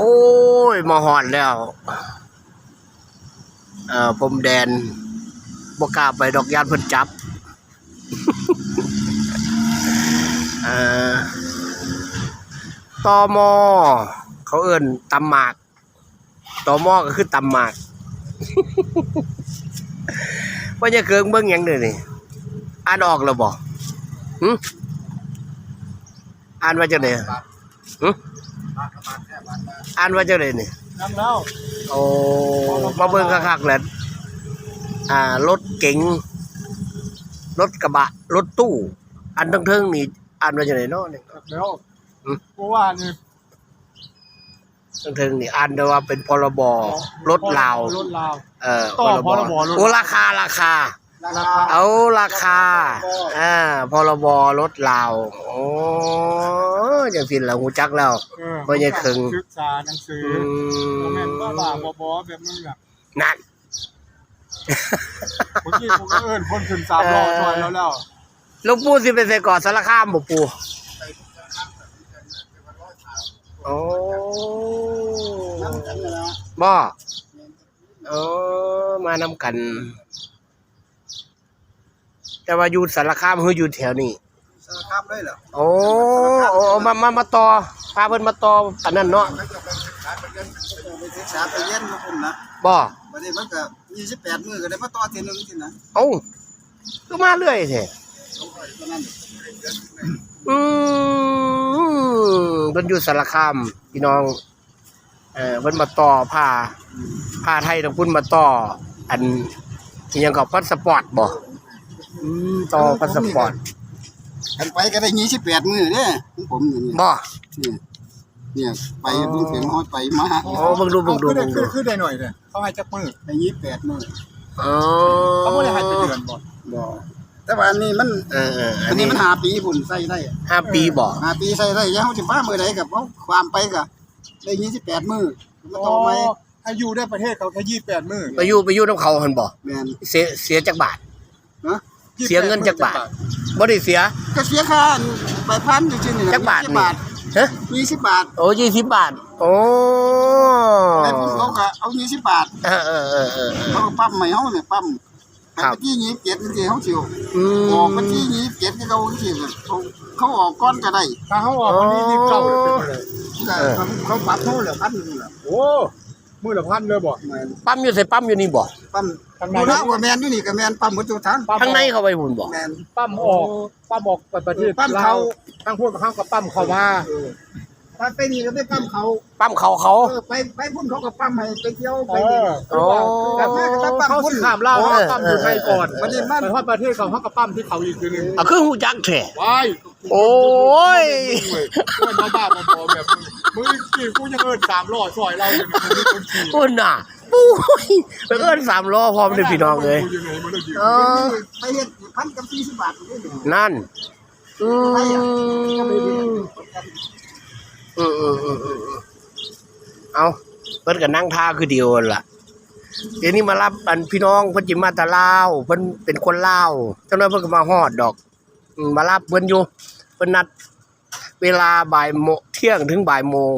โอ้ยมาหอดแล้วพรมแดนบ่กล้าไปดอกยานเพิ่นจับตม.เขาเอิ้นตำหมากตม.ก็คือตำหมากว่าจะเกิงเบิ่งหยังเด้อนี่อ่านออกแล้วบ่หึอ่านว่าจังได๋หึอ่านว่าจังได๋นี่นำแล้ว โอ้มาเบิ่งคักๆแหละรถเก๋งรถกระบะรถตู้อันเทิงๆนี่อ่านว่าจังได๋เนาะนี่แล้วเพราะว่านี่เทิงๆนี่อ่านได้ว่าเป็นพรบรถลาวต่อพรบโอ้ราคาเอาราคาพรบรถลาวโอ้จังซี่ล่ะฮู้จักแล้วบ่ใช่ครึ่งศึกษาหนังสือบ่แม่นบ้าๆบอๆแบบมึงน่ะนั่นเมื่อกี้ผมก็เอิ้นคนขึ้น3ล้อซอยแล้วหลวงปู่สิไปใส่ก่อสารคามบ่ปู่โอ้บ่มานำกันแต่ว่าอยู่สารคามคืออยู่แถวนี้สารคามได้เหรอโอ้มาต่อพาเพิ่นมาต่ออันนั้นเนาะไปศึกษาไปเรียนกับผมนะบ่บัดนี้มันก็28มื้อก็ได้มาต่อเทื่อนึงสินะเอ้าก็มาเรื่อยแท้เพิ่นอยู่สารคามพี่น้องเพิ่นมาต่อผ้าไทยต้องพุ่นมาต่ออันอิหยังก็พาสปอร์ตบ่ต่อพาสปอร์ตอันไปก็ได้28มื้อเด้ผมนี่บ่เนี่ยไปเพิ่งถึงฮอดไปมาเบิ่งดูคือได้หน่อยเด้เขาให้จักมื้อได้28มื้อเขาบ่ได้ให้เป็นเดือนบ่แต่ว่าอันนี้มันอันนี้มัน5ปีพุ่นใส่ได้5ปีบ่5ปีใส่ได้ยังเฮาสิพามื้อใดก็เอาความไปก็ได้28มื้อมาต่อไหมให้อยู่ในประเทศเขาแค่28มื้อไปอยู่นำเขาหั่นบ่แม่นเสียจักบาทเสียเงินจักบาทบ่ได้เสียก็เสียค่าใบพันซื่อๆนี่จักบาทฮะ20 บาทโอ้20 บาทโอ้แต่ผมเขาก็เอา20 บาทเขาก็ปั๊มให้เฮาเนี่ยปั๊มครับที่27มันสิเฮาสิออกวันที่27ที่เขาสิเขาออกก่อนก็ได้ถ้าเฮาออกวันที่29แล้วเป็นเลยเขาปรับเฮาแล้ว1,000นึงล่ะโอ้มื้อละ1,000เลยบ่ปั๊มอยู่ไสปั๊มอยู่นี่บ่ปั๊มทางในบ่แม่นอยู่นี่ก็แม่นปั๊มบ่ทุกทางทางในเข้าไปหุ่นบ่แม่นปั๊มออกประเทศปั๊มเขาทางพวกเขาก็ปั๊มเข้ามาถ้าไปนี่ก็ไปปั๊มเขาไปพุ่นเขาก็ปั๊มให้ไปเที่ยวไปแต่แม่ก็ปั๊มเขาสิข้ามลาวปั๊มอยู่ไทยก่อนบัดนี้มันฮอดประเทศเขาก็ปั๊มที่เขาอีกทีนึงคือฮู้จักแท้ว้ายโอ้ยบ้าๆแบบมึงกี่กูยังเอิ้น3ล้อซอยเราอยู่นี่คนขี่พุ่นน่ะปุ้ยไปเอิ้น3ล้อพร้อมเด้อพี่น้องเอ้ยไปเฮ็ด1,000กับ40 บาทนั่นเอาเพิ่นก็นั่งท่าคือเดียวล่ะเดี๋ยวนี้มารับอันพี่น้องเพิ่นสิมาแต่ลาวเพิ่นเป็นคนลาวจังนั้นเพิ่นก็มาฮอดดอกมารับเพิ่นอยู่เพิ่นนัดเวลาบ่ายโมงเที่ยงถึงบ่ายโมง